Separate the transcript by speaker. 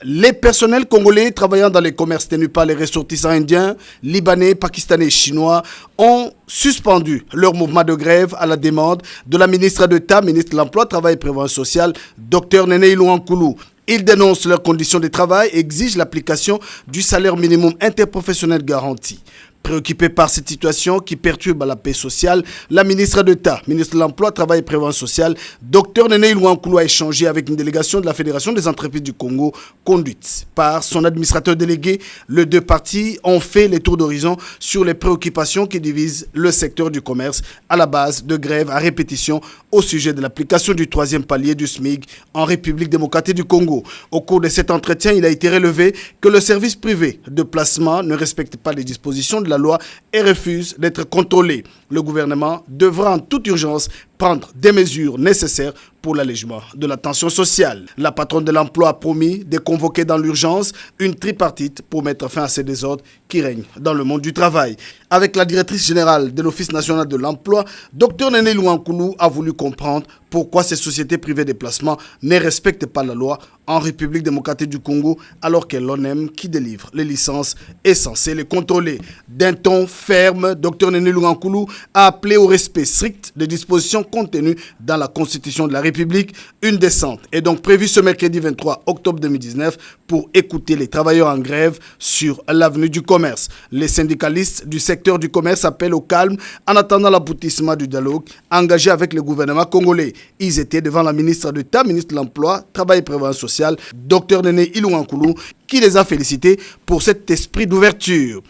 Speaker 1: Les personnels congolais travaillant dans les commerces tenus par les ressortissants indiens, libanais, pakistanais et chinois ont suspendu leur mouvement de grève à la demande de la ministre d'État, ministre de l'Emploi, Travail et Prévoyance sociale, Dr Néné Ilouankoulou. Ils dénoncent leurs conditions de travail et exigent l'application du salaire minimum interprofessionnel garanti. Préoccupée par cette situation qui perturbe la paix sociale, la ministre d'État, ministre de l'Emploi, Travail et Prévoyance sociale, Dr Néné Ilouankoulou a échangé avec une délégation de la Fédération des entreprises du Congo, conduite par son administrateur délégué. Les deux parties ont fait les tours d'horizon sur les préoccupations qui divisent le secteur du commerce à la base de grèves à répétition au sujet de l'application du troisième palier du SMIC en République démocratique du Congo. Au cours de cet entretien, il a été relevé que le service privé de placement ne respecte pas les dispositions de la loi et refuse d'être contrôlé. Le gouvernement devra en toute urgence prendre des mesures nécessaires pour l'allègement de la tension sociale. La patronne de l'emploi a promis de convoquer dans l'urgence une tripartite pour mettre fin à ces désordres qui règnent dans le monde du travail. Avec la directrice générale de l'Office national de l'emploi, Dr Néné Ilouankoulou a voulu comprendre pourquoi ces sociétés privées de placement ne respectent pas la loi en République démocratique du Congo alors que l'ONEM qui délivre les licences est censé les contrôler. D'un ton ferme, Dr Néné Ilouankoulou a appelé au respect strict des dispositions contenues dans la Constitution de la République. Une descente est donc prévue ce mercredi 23 octobre 2019 pour écouter les travailleurs en grève sur l'avenue du commerce. Les syndicalistes du secteur du commerce appellent au calme en attendant l'aboutissement du dialogue engagé avec le gouvernement congolais. Ils étaient devant la ministre d'État, ministre de l'Emploi, Travail et Prévoyance sociale, Dr Néné Ilouankoulou, qui les a félicités pour cet esprit d'ouverture.